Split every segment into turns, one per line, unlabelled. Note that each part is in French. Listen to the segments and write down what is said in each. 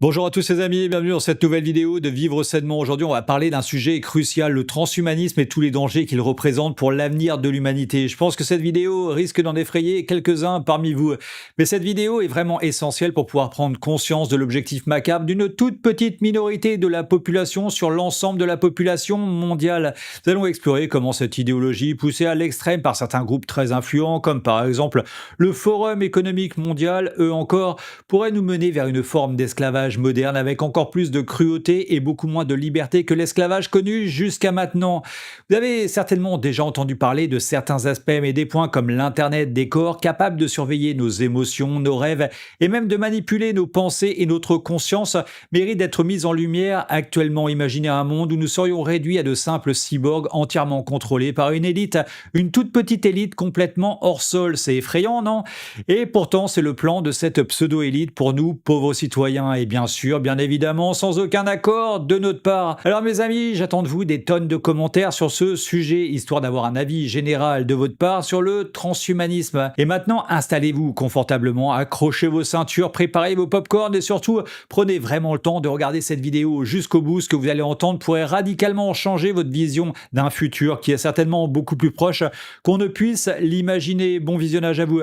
Bonjour à tous les amis, bienvenue dans cette nouvelle vidéo de Vivre sainement. Aujourd'hui, on va parler d'un sujet crucial, le transhumanisme et tous les dangers qu'il représente pour l'avenir de l'humanité. Je pense que cette vidéo risque d'en effrayer quelques-uns parmi vous. Mais cette vidéo est vraiment essentielle pour pouvoir prendre conscience de l'objectif macabre d'une toute petite minorité de la population sur l'ensemble de la population mondiale. Nous allons explorer comment cette idéologie, poussée à l'extrême par certains groupes très influents, comme par exemple le Forum économique mondial, eux encore, pourrait nous mener vers une forme d'esclavage moderne avec encore plus de cruauté et beaucoup moins de liberté que l'esclavage connu jusqu'à maintenant. Vous avez certainement déjà entendu parler de certains aspects, mais des points comme l'Internet des corps, capable de surveiller nos émotions, nos rêves et même de manipuler nos pensées et notre conscience, méritent d'être mis en lumière. Actuellement, imaginez un monde où nous serions réduits à de simples cyborgs entièrement contrôlés par une élite, une toute petite élite complètement hors sol. C'est effrayant, non? Et pourtant, c'est le plan de cette pseudo-élite pour nous, pauvres citoyens, et bien sûr, bien évidemment, sans aucun accord de notre part. Alors mes amis, j'attends de vous des tonnes de commentaires sur ce sujet, histoire d'avoir un avis général de votre part sur le transhumanisme. Et maintenant, installez-vous confortablement, accrochez vos ceintures, préparez vos pop-corn et surtout, prenez vraiment le temps de regarder cette vidéo jusqu'au bout. Ce que vous allez entendre pourrait radicalement changer votre vision d'un futur qui est certainement beaucoup plus proche qu'on ne puisse l'imaginer. Bon visionnage à vous.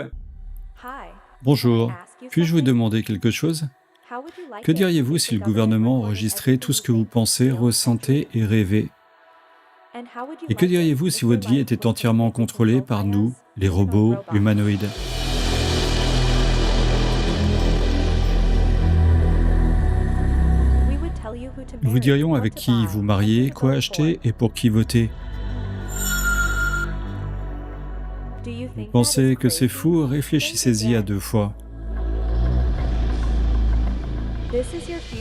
Bonjour, puis-je vous demander quelque chose? Que diriez-vous si le gouvernement enregistrait tout ce que vous pensez, ressentez et rêvez? Et que diriez-vous si votre vie était entièrement contrôlée par nous, les robots humanoïdes? Nous vous dirions avec qui vous marier, quoi acheter et pour qui voter. Vous pensez que c'est fou? Réfléchissez-y à deux fois.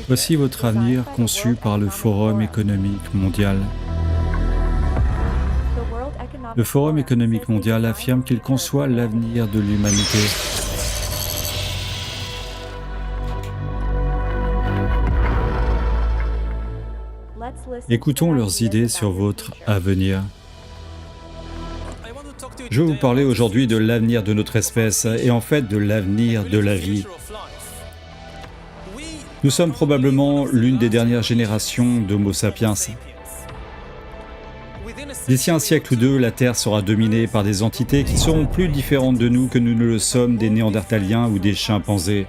Voici votre avenir conçu par le Forum économique mondial. Le Forum économique mondial affirme qu'il conçoit l'avenir de l'humanité. Écoutons leurs idées sur votre avenir. Je vais vous parler aujourd'hui de l'avenir de notre espèce et en fait de l'avenir de la vie. Nous sommes probablement l'une des dernières générations d'Homo sapiens. D'ici un siècle ou deux, la Terre sera dominée par des entités qui seront plus différentes de nous que nous ne le sommes des Néandertaliens ou des chimpanzés.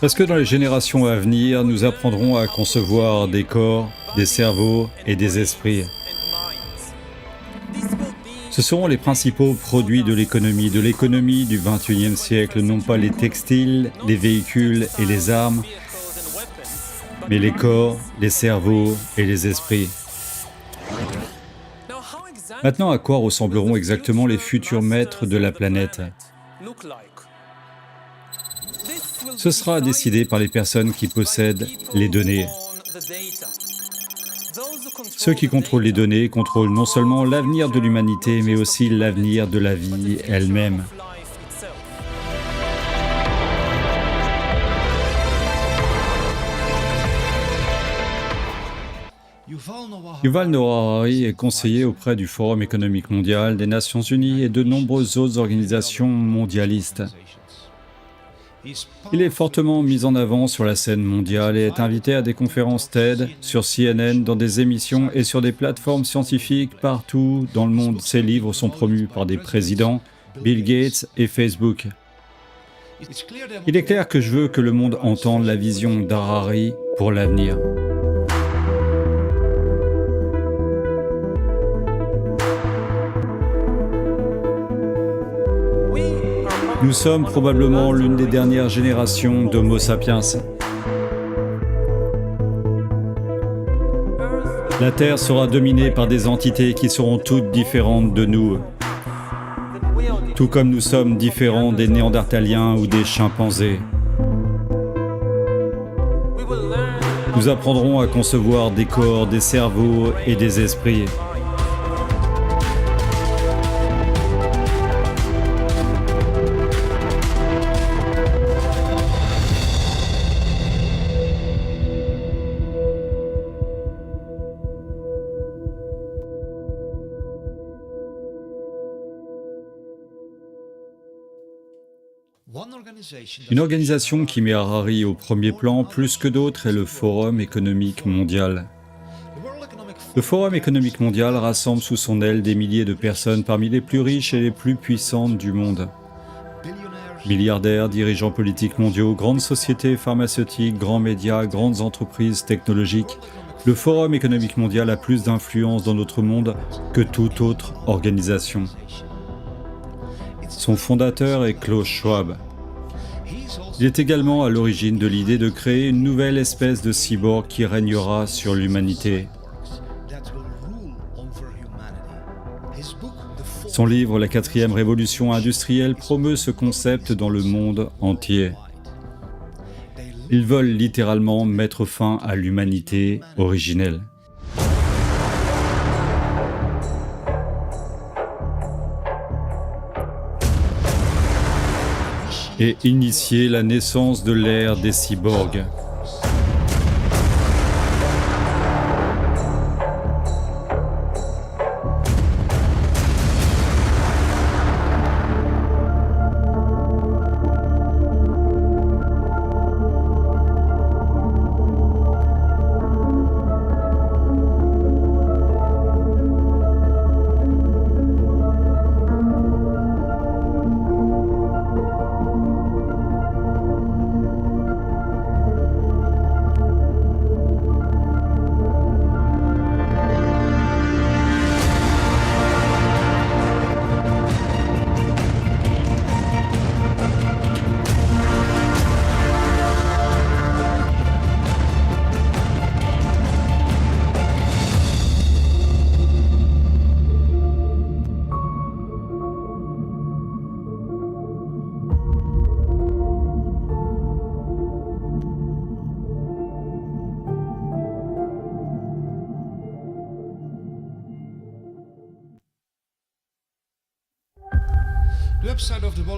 Parce que dans les générations à venir, nous apprendrons à concevoir des corps, des cerveaux et des esprits. Ce seront les principaux produits de l'économie du XXIe siècle, non pas les textiles, les véhicules et les armes, mais les corps, les cerveaux et les esprits. Maintenant, à quoi ressembleront exactement les futurs maîtres de la planète? Ce sera décidé par les personnes qui possèdent les données. Ceux qui contrôlent les données contrôlent non seulement l'avenir de l'humanité, mais aussi l'avenir de la vie elle-même. Yuval Noah Harari est conseiller auprès du Forum économique mondial, des Nations Unies et de nombreuses autres organisations mondialistes. Il est fortement mis en avant sur la scène mondiale et est invité à des conférences TED, sur CNN, dans des émissions et sur des plateformes scientifiques partout dans le monde. Ses livres sont promus par des présidents, Bill Gates et Facebook. Il est clair que je veux que le monde entende la vision d'Harari pour l'avenir. Nous sommes probablement l'une des dernières générations d'Homo sapiens. La Terre sera dominée par des entités qui seront toutes différentes de nous, tout comme nous sommes différents des Néandertaliens ou des chimpanzés. Nous apprendrons à concevoir des corps, des cerveaux et des esprits. Une organisation qui met Harari au premier plan plus que d'autres est le Forum économique mondial. Le Forum économique mondial rassemble sous son aile des milliers de personnes parmi les plus riches et les plus puissantes du monde. Milliardaires, dirigeants politiques mondiaux, grandes sociétés pharmaceutiques, grands médias, grandes entreprises technologiques, le Forum économique mondial a plus d'influence dans notre monde que toute autre organisation. Son fondateur est Klaus Schwab. Il est également à l'origine de l'idée de créer une nouvelle espèce de cyborg qui régnera sur l'humanité. Son livre « La quatrième révolution industrielle » promeut ce concept dans le monde entier. Ils veulent littéralement mettre fin à l'humanité originelle. Et initier la naissance de l'ère des cyborgs.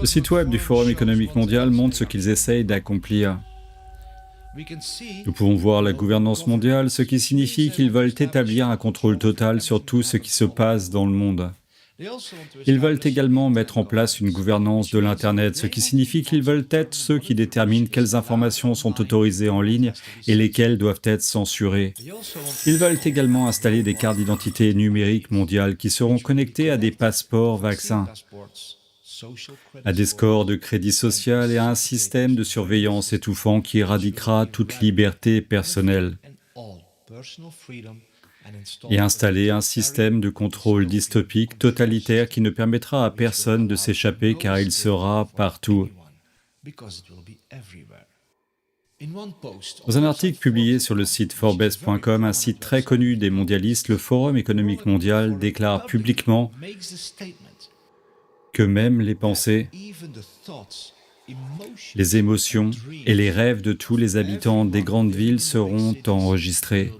Le site web du Forum économique mondial montre ce qu'ils essayent d'accomplir. Nous pouvons voir la gouvernance mondiale, ce qui signifie qu'ils veulent établir un contrôle total sur tout ce qui se passe dans le monde. Ils veulent également mettre en place une gouvernance de l'Internet, ce qui signifie qu'ils veulent être ceux qui déterminent quelles informations sont autorisées en ligne et lesquelles doivent être censurées. Ils veulent également installer des cartes d'identité numériques mondiales qui seront connectées à des passeports vaccins, à des scores de crédit social et à un système de surveillance étouffant qui éradiquera toute liberté personnelle. Et installer un système de contrôle dystopique totalitaire qui ne permettra à personne de s'échapper car il sera partout. Dans un article publié sur le site Forbes.com, un site très connu des mondialistes, le Forum économique mondial déclare publiquement que même les pensées, les émotions et les rêves de tous les habitants des grandes villes seront enregistrés.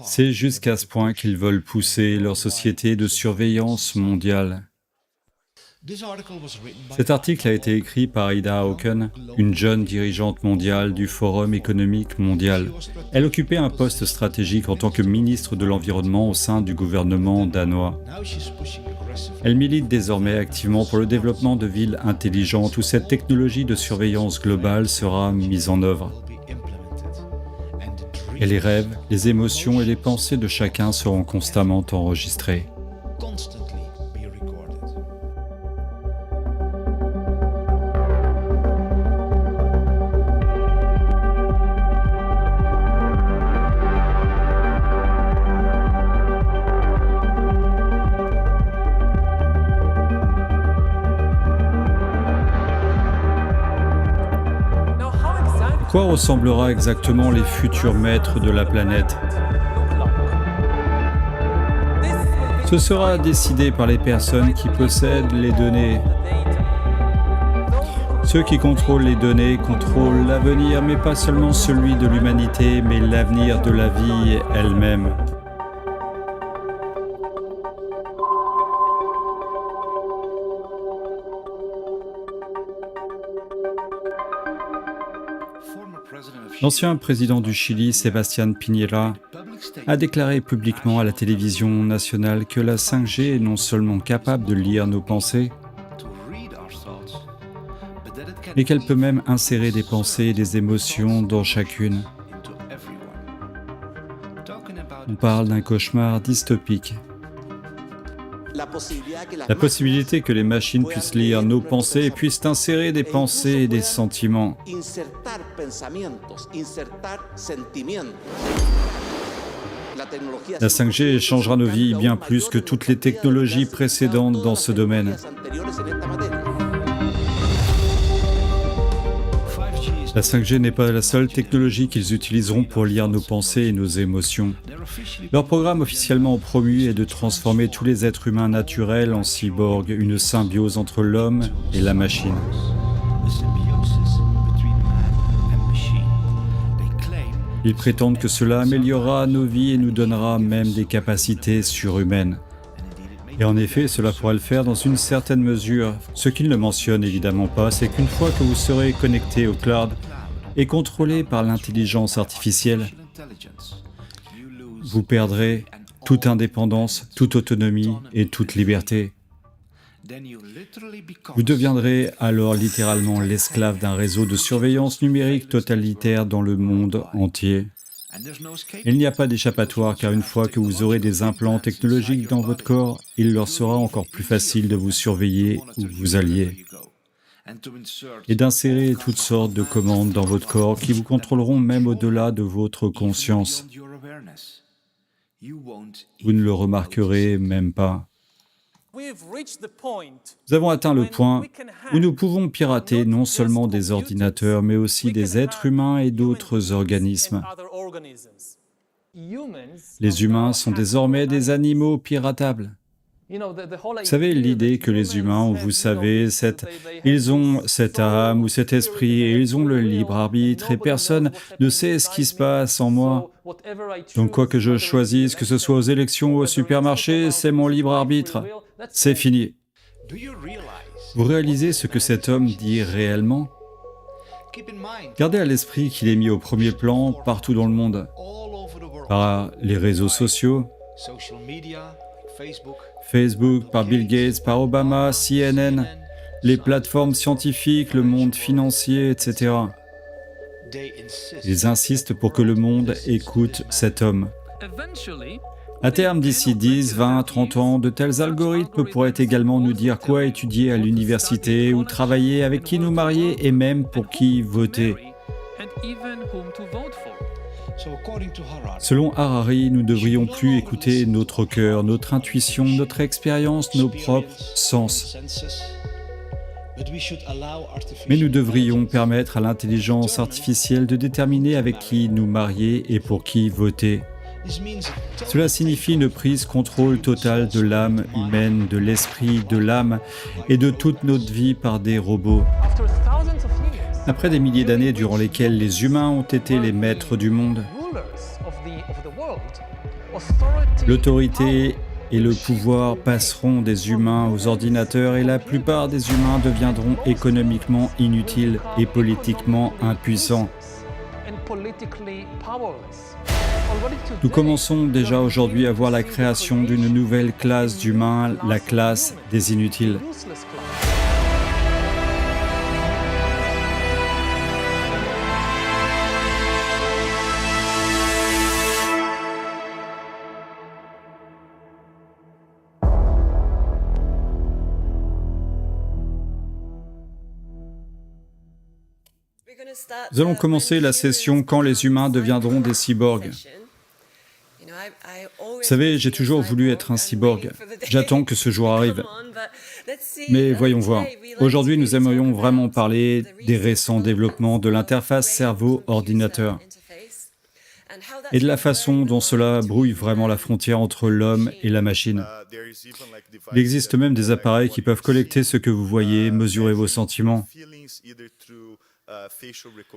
C'est jusqu'à ce point qu'ils veulent pousser leur société de surveillance mondiale. Cet article a été écrit par Ida Auken, une jeune dirigeante mondiale du Forum économique mondial. Elle occupait un poste stratégique en tant que ministre de l'Environnement au sein du gouvernement danois. Elle milite désormais activement pour le développement de villes intelligentes où cette technologie de surveillance globale sera mise en œuvre. Et les rêves, les émotions et les pensées de chacun seront constamment enregistrés. À quoi ressemblera exactement les futurs maîtres de la planète? Ce sera décidé par les personnes qui possèdent les données. Ceux qui contrôlent les données contrôlent l'avenir, mais pas seulement celui de l'humanité, mais l'avenir de la vie elle-même. L'ancien président du Chili, Sebastián Piñera, a déclaré publiquement à la télévision nationale que la 5G est non seulement capable de lire nos pensées, mais qu'elle peut même insérer des pensées et des émotions dans chacune. On parle d'un cauchemar dystopique. La possibilité que les machines puissent lire nos pensées et puissent insérer des pensées et des sentiments. La 5G changera nos vies bien plus que toutes les technologies précédentes dans ce domaine. La 5G n'est pas la seule technologie qu'ils utiliseront pour lire nos pensées et nos émotions. Leur programme officiellement promu est de transformer tous les êtres humains naturels en cyborgs, une symbiose entre l'homme et la machine. Ils prétendent que cela améliorera nos vies et nous donnera même des capacités surhumaines. Et en effet, cela pourra le faire dans une certaine mesure. Ce qu'ils ne mentionnent évidemment pas, c'est qu'une fois que vous serez connecté au cloud et contrôlé par l'intelligence artificielle, vous perdrez toute indépendance, toute autonomie et toute liberté. Vous deviendrez alors littéralement l'esclave d'un réseau de surveillance numérique totalitaire dans le monde entier. Il n'y a pas d'échappatoire car une fois que vous aurez des implants technologiques dans votre corps, il leur sera encore plus facile de vous surveiller où vous alliez et d'insérer toutes sortes de commandes dans votre corps qui vous contrôleront même au-delà de votre conscience. Vous ne le remarquerez même pas. Nous avons atteint le point où nous pouvons pirater non seulement des ordinateurs, mais aussi des êtres humains et d'autres organismes. Les humains sont désormais des animaux piratables. Vous savez, l'idée que les humains, vous savez, ils ont cette âme ou cet esprit, et ils ont le libre arbitre, et personne ne sait ce qui se passe en moi. Donc quoi que je choisisse, que ce soit aux élections ou au supermarché, c'est mon libre arbitre. C'est fini. Vous réalisez ce que cet homme dit réellement? Gardez à l'esprit qu'il est mis au premier plan partout dans le monde, par les réseaux sociaux, Facebook, par Bill Gates, par Obama, CNN, les plateformes scientifiques, le monde financier, etc. Ils insistent pour que le monde écoute cet homme. À terme, d'ici 10, 20, 30 ans, de tels algorithmes pourraient également nous dire quoi étudier à l'université, où travailler, avec qui nous marier et même pour qui voter. Selon Harari, nous ne devrions plus écouter notre cœur, notre intuition, notre expérience, nos propres sens. Mais nous devrions permettre à l'intelligence artificielle de déterminer avec qui nous marier et pour qui voter. Cela signifie une prise contrôle totale de l'âme humaine, de l'esprit, de l'âme et de toute notre vie par des robots. Après des milliers d'années durant lesquelles les humains ont été les maîtres du monde, l'autorité et le pouvoir passeront des humains aux ordinateurs et la plupart des humains deviendront économiquement inutiles et politiquement impuissants. Nous commençons déjà aujourd'hui à voir la création d'une nouvelle classe d'humains, la classe des inutiles. Nous allons commencer la session « Quand les humains deviendront des cyborgs ». Vous savez, j'ai toujours voulu être un cyborg. J'attends que ce jour arrive. Mais voyons voir. Aujourd'hui, nous aimerions vraiment parler des récents développements de l'interface cerveau-ordinateur et de la façon dont cela brouille vraiment la frontière entre l'homme et la machine. Il existe même des appareils qui peuvent collecter ce que vous voyez, mesurer vos sentiments,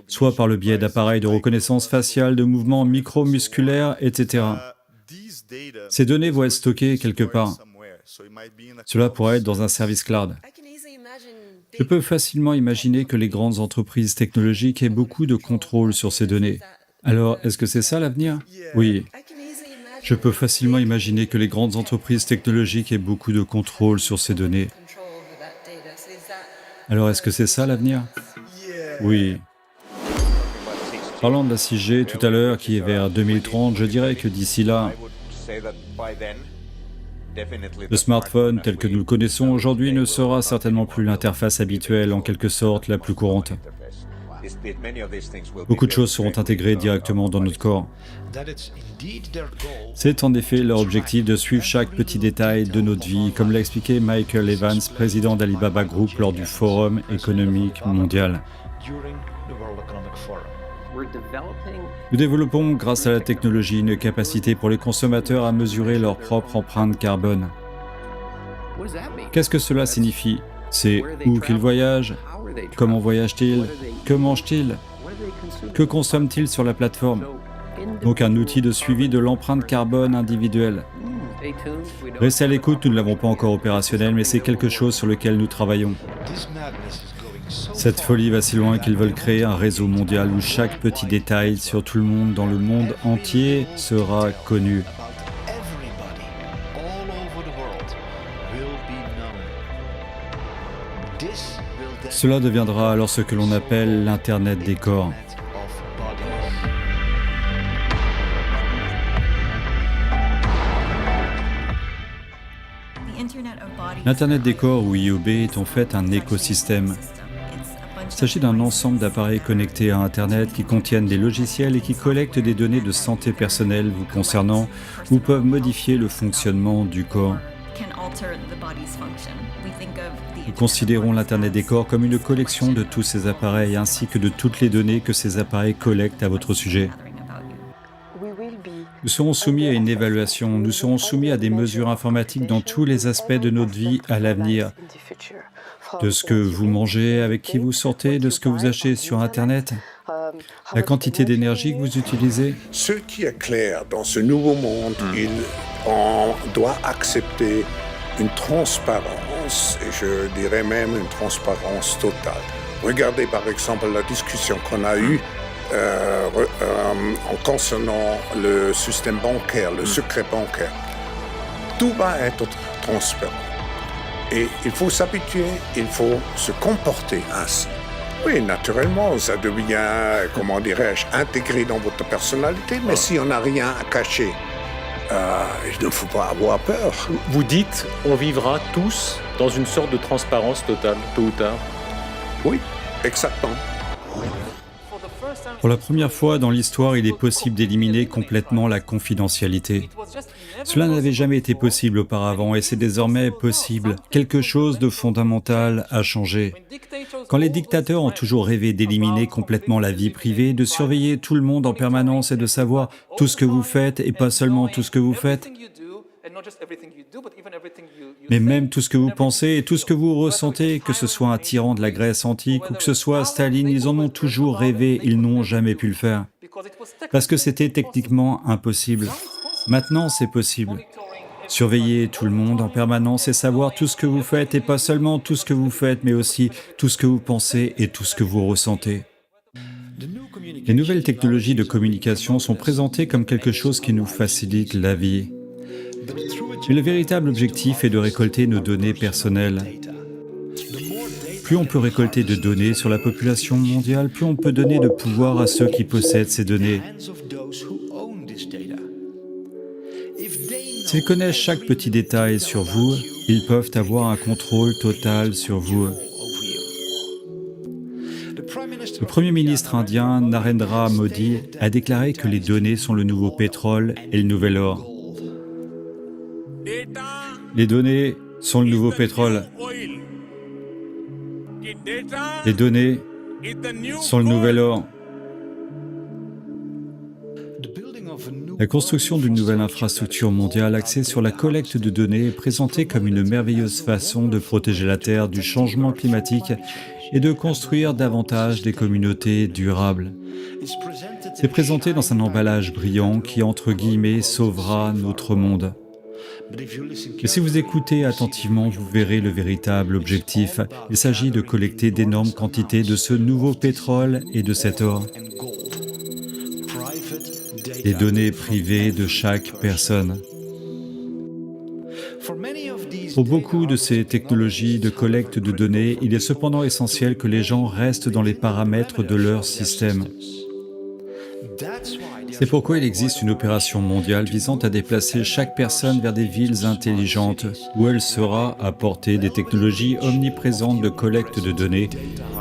soit par le biais d'appareils de reconnaissance faciale, de mouvements micromusculaires, etc. Ces données vont être stockées quelque part. Cela pourrait être dans un service cloud. Je peux facilement imaginer que les grandes entreprises technologiques aient beaucoup de contrôle sur ces données. Alors, est-ce que c'est ça l'avenir? Oui. Je peux facilement imaginer que les grandes entreprises technologiques aient beaucoup de contrôle sur ces données. Alors, est-ce que c'est ça l'avenir? Oui. Parlant de la 6G tout à l'heure, qui est vers 2030, je dirais que d'ici là, le smartphone tel que nous le connaissons aujourd'hui ne sera certainement plus l'interface habituelle, en quelque sorte la plus courante. Beaucoup de choses seront intégrées directement dans notre corps. C'est en effet leur objectif de suivre chaque petit détail de notre vie, comme l'a expliqué Michael Evans, président d'Alibaba Group lors du Forum économique mondial. Nous développons, grâce à la technologie, une capacité pour les consommateurs à mesurer leur propre empreinte carbone. Qu'est-ce que cela signifie? C'est où qu'ils voyagent, comment voyagent-ils, que mangent-ils, que consomment-ils sur la plateforme. Donc un outil de suivi de l'empreinte carbone individuelle. Restez à l'écoute, nous ne l'avons pas encore opérationnel, mais c'est quelque chose sur lequel nous travaillons. Cette folie va si loin qu'ils veulent créer un réseau mondial où chaque petit détail sur tout le monde dans le monde entier sera connu. Cela deviendra alors ce que l'on appelle l'Internet des corps. L'Internet des corps, ou IoB, est en fait un écosystème. Il s'agit d'un ensemble d'appareils connectés à Internet qui contiennent des logiciels et qui collectent des données de santé personnelle vous concernant ou peuvent modifier le fonctionnement du corps. Nous considérons l'Internet des corps comme une collection de tous ces appareils ainsi que de toutes les données que ces appareils collectent à votre sujet. Nous serons soumis à une évaluation, nous serons soumis à des mesures informatiques dans tous les aspects de notre vie à l'avenir. De ce que vous mangez, avec qui vous sortez, de ce que vous achetez sur Internet, la quantité d'énergie que vous utilisez.
Ce qui est clair dans ce nouveau monde, on doit accepter une transparence, et je dirais même une transparence totale. Regardez par exemple la discussion qu'on a eue en concernant le système bancaire, le secret bancaire. Tout va être transparent. Et il faut s'habituer, il faut se comporter ainsi. Oui, naturellement, ça devient, comment dirais-je, intégré dans votre personnalité, mais si on n'a rien à cacher, il ne faut pas avoir peur.
Vous dites, on vivra tous dans une sorte de transparence totale, tôt ou tard.
Oui, exactement.
Pour la première fois dans l'histoire, il est possible d'éliminer complètement la confidentialité. Cela n'avait jamais été possible auparavant et c'est désormais possible. Quelque chose de fondamental a changé. Quand les dictateurs ont toujours rêvé d'éliminer complètement la vie privée, de surveiller tout le monde en permanence et de savoir tout ce que vous faites et pas seulement tout ce que vous faites, mais même tout ce que vous pensez et tout ce que vous ressentez, que ce soit un tyran de la Grèce antique ou que ce soit Staline, ils en ont toujours rêvé, ils n'ont jamais pu le faire. Parce que c'était techniquement impossible. Maintenant, c'est possible. Surveiller tout le monde en permanence et savoir tout ce que vous faites, et pas seulement tout ce que vous faites, mais aussi tout ce que vous pensez et tout ce que vous ressentez. Les nouvelles technologies de communication sont présentées comme quelque chose qui nous facilite la vie. Mais le véritable objectif est de récolter nos données personnelles. Plus on peut récolter de données sur la population mondiale, plus on peut donner de pouvoir à ceux qui possèdent ces données. S'ils connaissent chaque petit détail sur vous, ils peuvent avoir un contrôle total sur vous. Le Premier ministre indien Narendra Modi a déclaré que les données sont le nouveau pétrole et le nouvel or. Les données sont le nouveau pétrole. Les données sont le nouvel or. La construction d'une nouvelle infrastructure mondiale axée sur la collecte de données est présentée comme une merveilleuse façon de protéger la Terre du changement climatique et de construire davantage des communautés durables. C'est présenté dans un emballage brillant qui, entre guillemets, sauvera notre monde. Mais si vous écoutez attentivement, vous verrez le véritable objectif. Il s'agit de collecter d'énormes quantités de ce nouveau pétrole et de cet or. Les données privées de chaque personne. Pour beaucoup de ces technologies de collecte de données, il est cependant essentiel que les gens restent dans les paramètres de leur système. C'est pourquoi il existe une opération mondiale visant à déplacer chaque personne vers des villes intelligentes, où elle sera à portée des technologies omniprésentes de collecte de données,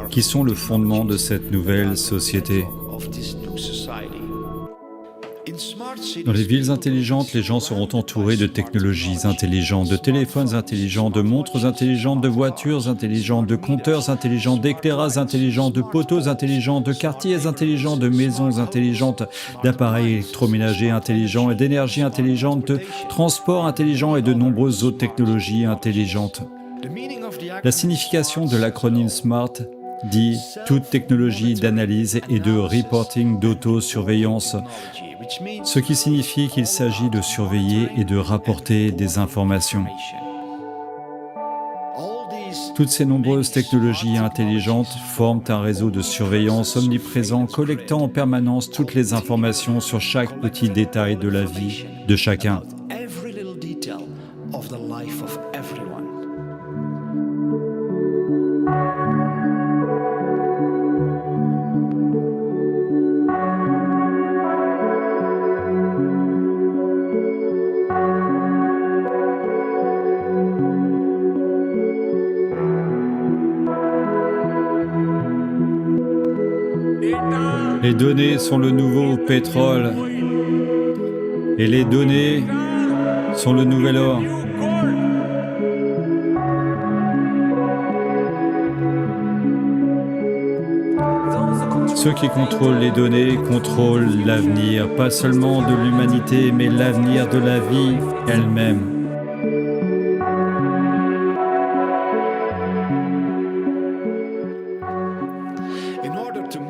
qui sont le fondement de cette nouvelle société. Dans les villes intelligentes, les gens seront entourés de technologies intelligentes, de téléphones intelligents, de montres intelligentes, de voitures intelligentes, de compteurs intelligents, d'éclairages intelligents, de poteaux intelligents, de quartiers intelligents, de maisons intelligentes, d'appareils électroménagers intelligents et d'énergie intelligente, de transports intelligents et de nombreuses autres technologies intelligentes. La signification de l'acronyme SMART dit « toute technologie d'analyse et de reporting d'autosurveillance », ce qui signifie qu'il s'agit de surveiller et de rapporter des informations. Toutes ces nombreuses technologies intelligentes forment un réseau de surveillance omniprésent, collectant en permanence toutes les informations sur chaque petit détail de la vie de chacun. Les données sont le nouveau pétrole et les données sont le nouvel or. Ceux qui contrôlent les données contrôlent l'avenir, pas seulement de l'humanité, mais l'avenir de la vie elle-même.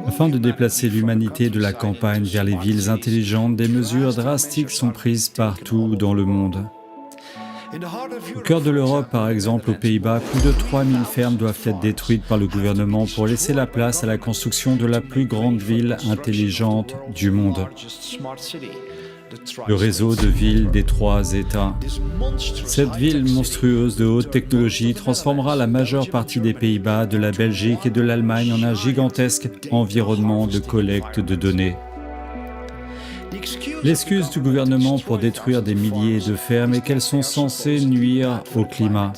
Afin de déplacer l'humanité de la campagne vers les villes intelligentes, des mesures drastiques sont prises partout dans le monde. Au cœur de l'Europe, par exemple, aux Pays-Bas, plus de 3000 fermes doivent être détruites par le gouvernement pour laisser la place à la construction de la plus grande ville intelligente du monde. Le réseau de villes des 3 États. Cette ville monstrueuse de haute technologie transformera la majeure partie des Pays-Bas, de la Belgique et de l'Allemagne en un gigantesque environnement de collecte de données. L'excuse du gouvernement pour détruire des milliers de fermes est qu'elles sont censées nuire au climat.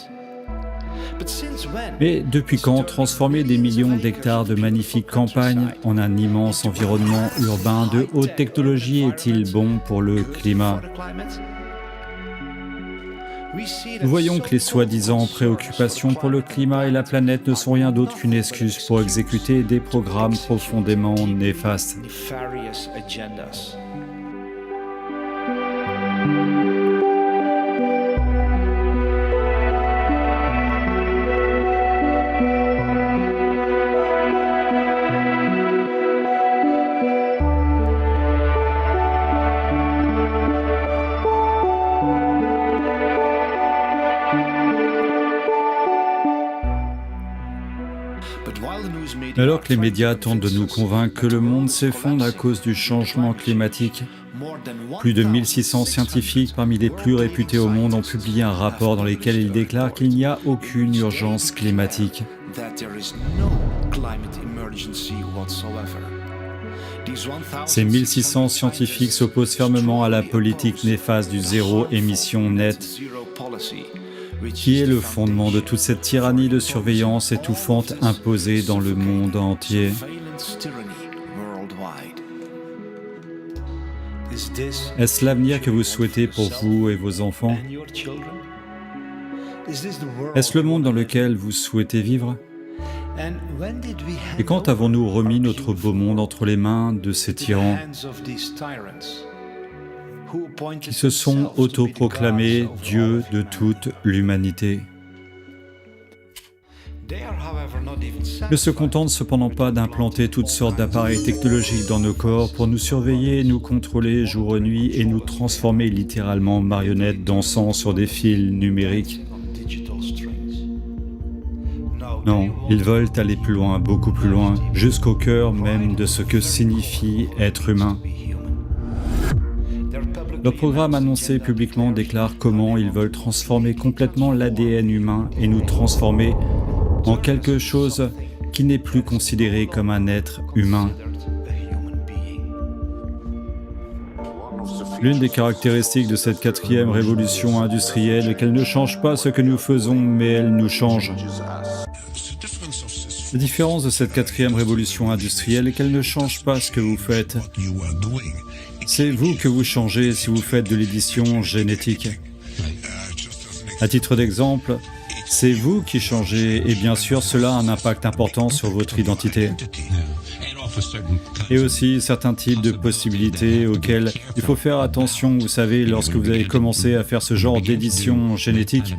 Mais depuis quand transformer des millions d'hectares de magnifiques campagnes en un immense environnement urbain de haute technologie est-il bon pour le climat ? Nous voyons que les soi-disant préoccupations pour le climat et la planète ne sont rien d'autre qu'une excuse pour exécuter des programmes profondément néfastes. Alors que les médias tentent de nous convaincre que le monde s'effondre à cause du changement climatique, plus de 1600 scientifiques parmi les plus réputés au monde ont publié un rapport dans lequel ils déclarent qu'il n'y a aucune urgence climatique. Ces 1600 scientifiques s'opposent fermement à la politique néfaste du zéro émission nette, qui est le fondement de toute cette tyrannie de surveillance étouffante imposée dans le monde entier. Est-ce l'avenir que vous souhaitez pour vous et vos enfants ? Est-ce le monde dans lequel vous souhaitez vivre ? Et quand avons-nous remis notre beau monde entre les mains de ces tyrans qui se sont autoproclamés dieux de toute l'humanité? Ne se contentent cependant pas d'implanter toutes sortes d'appareils technologiques dans nos corps pour nous surveiller, nous contrôler jour et nuit et nous transformer littéralement en marionnettes dansant sur des fils numériques. Non, ils veulent aller plus loin, beaucoup plus loin, jusqu'au cœur même de ce que signifie être humain. Leur programme annoncé publiquement déclare comment ils veulent transformer complètement l'ADN humain et nous transformer en quelque chose qui n'est plus considéré comme un être humain. L'une des caractéristiques de cette quatrième révolution industrielle est qu'elle ne change pas ce que nous faisons, mais elle nous change. La différence de cette quatrième révolution industrielle est qu'elle ne change pas ce que vous faites. C'est vous que vous changez si vous faites de l'édition génétique. À titre d'exemple, c'est vous qui changez et bien sûr cela a un impact important sur votre identité. Et aussi certains types de possibilités auxquelles il faut faire attention, vous savez, lorsque vous avez commencé à faire ce genre d'édition génétique.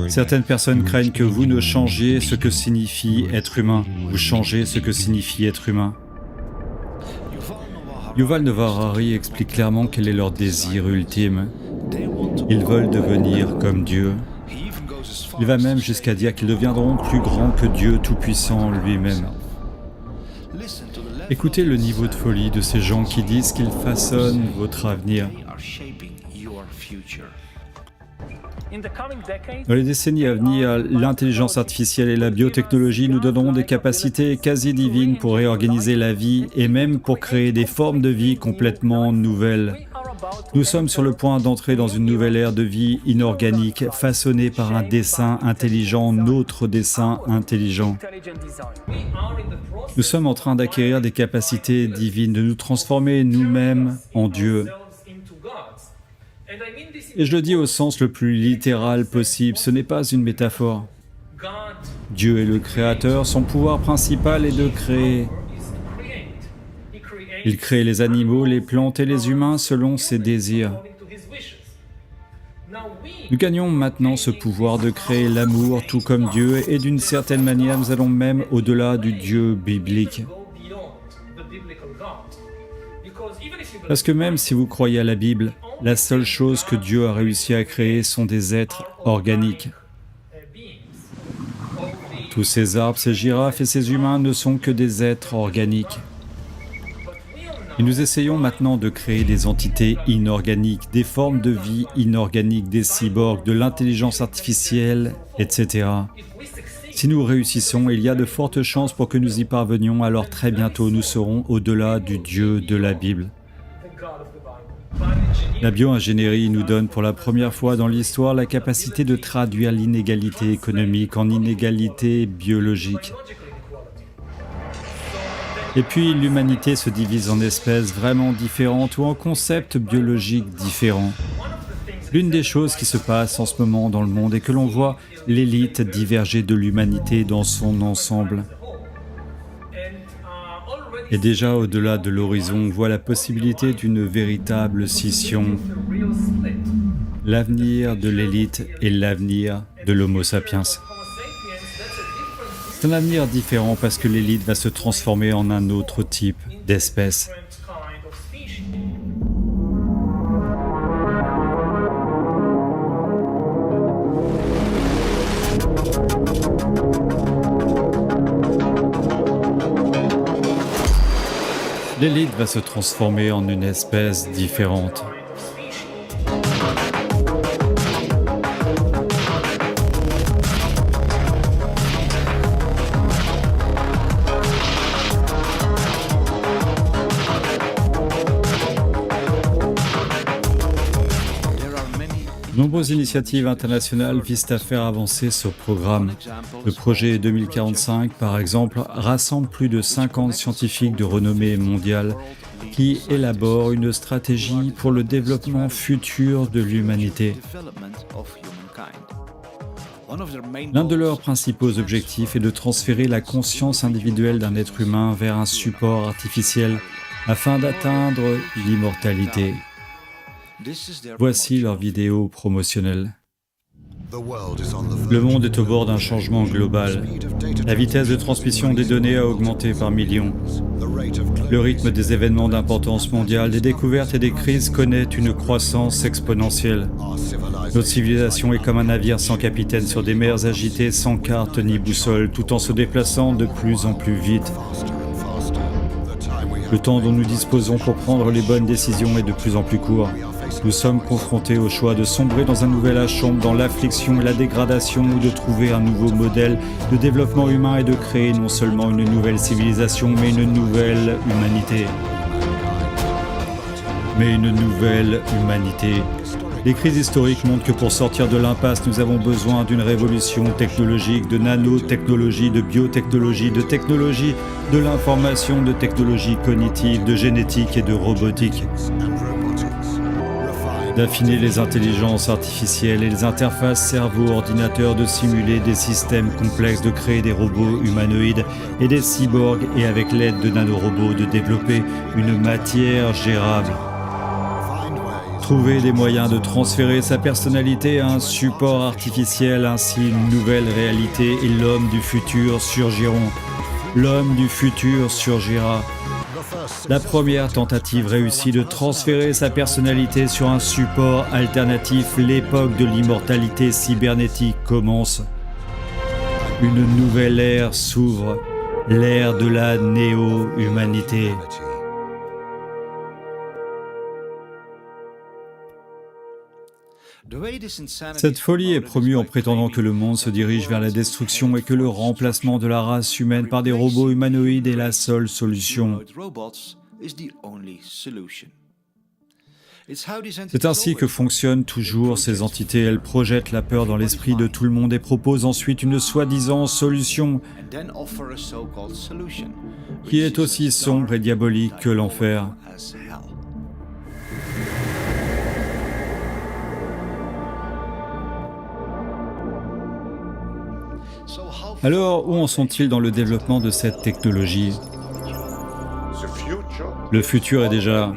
Certaines personnes craignent que vous ne changiez ce que signifie être humain. Vous changez ce que signifie être humain. Yuval Noah Harari explique clairement quel est leur désir ultime. Ils veulent devenir comme Dieu. Il va même jusqu'à dire qu'ils deviendront plus grands que Dieu Tout-Puissant lui-même. Écoutez le niveau de folie de ces gens qui disent qu'ils façonnent votre avenir. Dans les décennies à venir, l'intelligence artificielle et la biotechnologie nous donneront des capacités quasi divines pour réorganiser la vie et même pour créer des formes de vie complètement nouvelles. Nous sommes sur le point d'entrer dans une nouvelle ère de vie inorganique, façonnée par un dessein intelligent, notre dessein intelligent. Nous sommes en train d'acquérir des capacités divines, de nous transformer nous-mêmes en Dieu. Et je le dis au sens le plus littéral possible, ce n'est pas une métaphore. Dieu est le Créateur, son pouvoir principal est de créer. Il crée les animaux, les plantes et les humains selon ses désirs. Nous gagnons maintenant ce pouvoir de créer l'amour tout comme Dieu et d'une certaine manière nous allons même au-delà du Dieu biblique. Parce que même si vous croyez à la Bible, la seule chose que Dieu a réussi à créer sont des êtres organiques. Tous ces arbres, ces girafes et ces humains ne sont que des êtres organiques. Et nous essayons maintenant de créer des entités inorganiques, des formes de vie inorganiques, des cyborgs, de l'intelligence artificielle, etc. Si nous réussissons, il y a de fortes chances pour que nous y parvenions, alors très bientôt nous serons au-delà du Dieu de la Bible. La bioingénierie nous donne pour la première fois dans l'histoire la capacité de traduire l'inégalité économique en inégalité biologique. Et puis l'humanité se divise en espèces vraiment différentes ou en concepts biologiques différents. L'une des choses qui se passe en ce moment dans le monde est que l'on voit l'élite diverger de l'humanité dans son ensemble. Et déjà au-delà de l'horizon, on voit la possibilité d'une véritable scission. L'avenir de l'élite et l'avenir de l'Homo sapiens. C'est un avenir différent parce que l'élite va se transformer en un autre type d'espèce. L'élite va se transformer en une espèce différente. De nombreuses initiatives internationales visent à faire avancer ce programme. Le projet 2045, par exemple, rassemble plus de 50 scientifiques de renommée mondiale qui élaborent une stratégie pour le développement futur de l'humanité. L'un de leurs principaux objectifs est de transférer la conscience individuelle d'un être humain vers un support artificiel afin d'atteindre l'immortalité. Voici leur vidéo promotionnelle. Le monde est au bord d'un changement global. La vitesse de transmission des données a augmenté par millions. Le rythme des événements d'importance mondiale, des découvertes et des crises connaît une croissance exponentielle. Notre civilisation est comme un navire sans capitaine sur des mers agitées, sans carte ni boussole, tout en se déplaçant de plus en plus vite. Le temps dont nous disposons pour prendre les bonnes décisions est de plus en plus court. Nous sommes confrontés au choix de sombrer dans un nouvel âge sombre, dans l'affliction et la dégradation, ou de trouver un nouveau modèle de développement humain et de créer non seulement une nouvelle civilisation, mais une nouvelle humanité. Les crises historiques montrent que pour sortir de l'impasse, nous avons besoin d'une révolution technologique, de nanotechnologie, de biotechnologie, de technologie, de l'information, de technologie cognitive, de génétique et de robotique. D'affiner les intelligences artificielles et les interfaces cerveau-ordinateur, de simuler des systèmes complexes, de créer des robots humanoïdes et des cyborgs, et avec l'aide de nanorobots, de développer une matière gérable. Trouver des moyens de transférer sa personnalité à un support artificiel, ainsi une nouvelle réalité, et l'homme du futur surgiront. L'homme du futur surgira. La première tentative réussie de transférer sa personnalité sur un support alternatif, l'époque de l'immortalité cybernétique commence. Une nouvelle ère s'ouvre, l'ère de la néo-humanité. Cette folie est promue en prétendant que le monde se dirige vers la destruction et que le remplacement de la race humaine par des robots humanoïdes est la seule solution. C'est ainsi que fonctionnent toujours ces entités. Elles projettent la peur dans l'esprit de tout le monde et proposent ensuite une soi-disant solution qui est aussi sombre et diabolique que l'enfer. Alors, où en sont-ils dans le développement de cette technologie ? Le futur est déjà...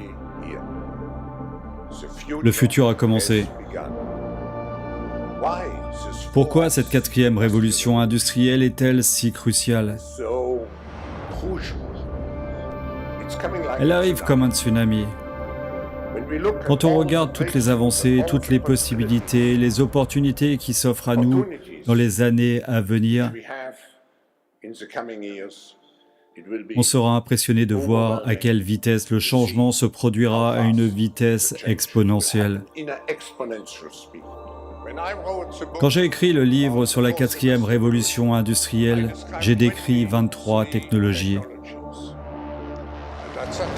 Le futur a commencé. Pourquoi cette quatrième révolution industrielle est-elle si cruciale ? Elle arrive comme un tsunami. Quand on regarde toutes les avancées, toutes les possibilités, les opportunités qui s'offrent à nous dans les années à venir, on sera impressionné de voir à quelle vitesse le changement se produira à une vitesse exponentielle. Quand j'ai écrit le livre sur la quatrième révolution industrielle, j'ai décrit 23 technologies.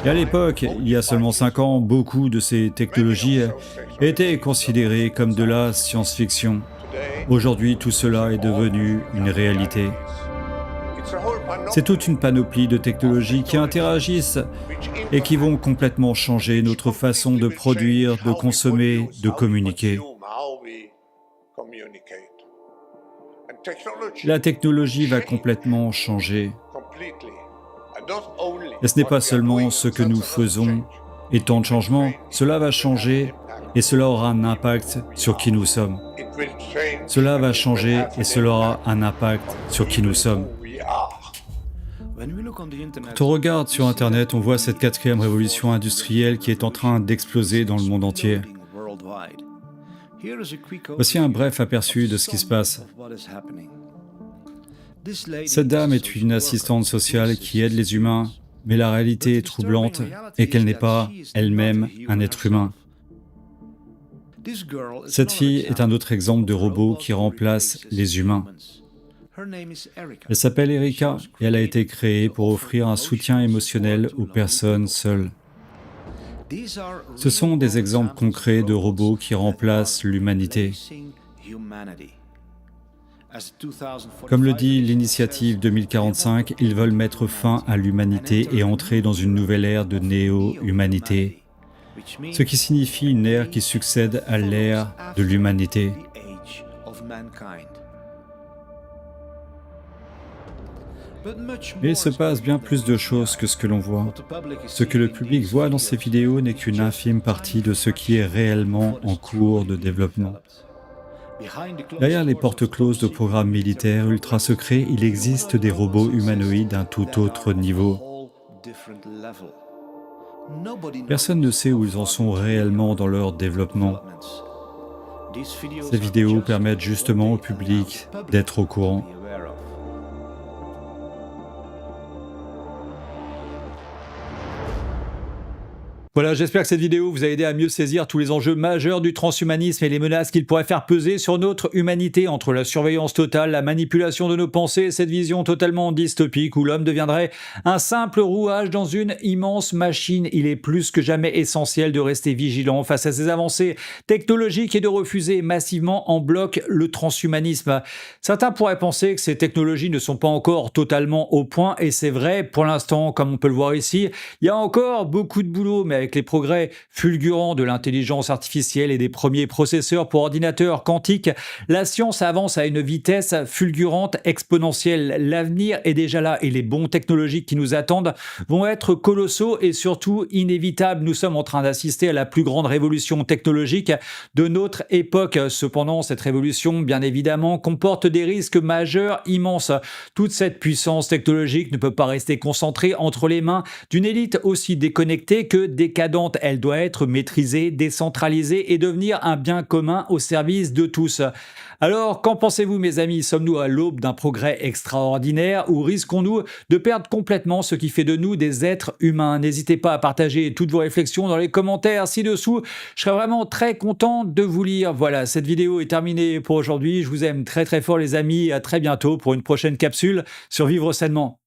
Et à l'époque, il y a seulement 5 ans, beaucoup de ces technologies étaient considérées comme de la science-fiction. Aujourd'hui, tout cela est devenu une réalité. C'est toute une panoplie de technologies qui interagissent et qui vont complètement changer notre façon de produire, de consommer, de communiquer. La technologie va complètement changer. Et ce n'est pas seulement ce que nous faisons et tant de changements, cela va changer et cela aura un impact sur qui nous sommes. Cela va changer et cela aura un impact sur qui nous sommes. Quand on regarde sur Internet, on voit cette quatrième révolution industrielle qui est en train d'exploser dans le monde entier. Voici un bref aperçu de ce qui se passe. Cette dame est une assistante sociale qui aide les humains, mais la réalité est troublante et qu'elle n'est pas elle-même un être humain. Cette fille est un autre exemple de robot qui remplace les humains. Elle s'appelle Erika et elle a été créée pour offrir un soutien émotionnel aux personnes seules. Ce sont des exemples concrets de robots qui remplacent l'humanité. Comme le dit l'initiative 2045, ils veulent mettre fin à l'humanité et entrer dans une nouvelle ère de néo-humanité, ce qui signifie une ère qui succède à l'ère de l'humanité. Mais il se passe bien plus de choses que ce que l'on voit. Ce que le public voit dans ces vidéos n'est qu'une infime partie de ce qui est réellement en cours de développement. Derrière les portes closes de programmes militaires ultra secrets, il existe des robots humanoïdes d'un tout autre niveau. Personne ne sait où ils en sont réellement dans leur développement. Ces vidéos permettent justement au public d'être au courant.
Voilà, j'espère que cette vidéo vous a aidé à mieux saisir tous les enjeux majeurs du transhumanisme et les menaces qu'il pourrait faire peser sur notre humanité entre la surveillance totale, la manipulation de nos pensées et cette vision totalement dystopique où l'homme deviendrait un simple rouage dans une immense machine. Il est plus que jamais essentiel de rester vigilant face à ces avancées technologiques et de refuser massivement en bloc le transhumanisme. Certains pourraient penser que ces technologies ne sont pas encore totalement au point et c'est vrai pour l'instant, comme on peut le voir ici, il y a encore beaucoup de boulot, mais avec les progrès fulgurants de l'intelligence artificielle et des premiers processeurs pour ordinateurs quantiques, la science avance à une vitesse fulgurante, exponentielle. L'avenir est déjà là et les bons technologiques qui nous attendent vont être colossaux et surtout inévitables. Nous sommes en train d'assister à la plus grande révolution technologique de notre époque. Cependant, cette révolution, bien évidemment, comporte des risques majeurs immenses. Toute cette puissance technologique ne peut pas rester concentrée entre les mains d'une élite aussi déconnectée que décadente. Elle doit être maîtrisée, décentralisée et devenir un bien commun au service de tous. Alors, qu'en pensez-vous, mes amis? Sommes-nous à l'aube d'un progrès extraordinaire ou risquons-nous de perdre complètement ce qui fait de nous des êtres humains? N'hésitez pas à partager toutes vos réflexions dans les commentaires ci-dessous. Je serais vraiment très content de vous lire. Voilà, cette vidéo est terminée pour aujourd'hui. Je vous aime très très fort, les amis. À très bientôt pour une prochaine capsule sur Vivre Sainement.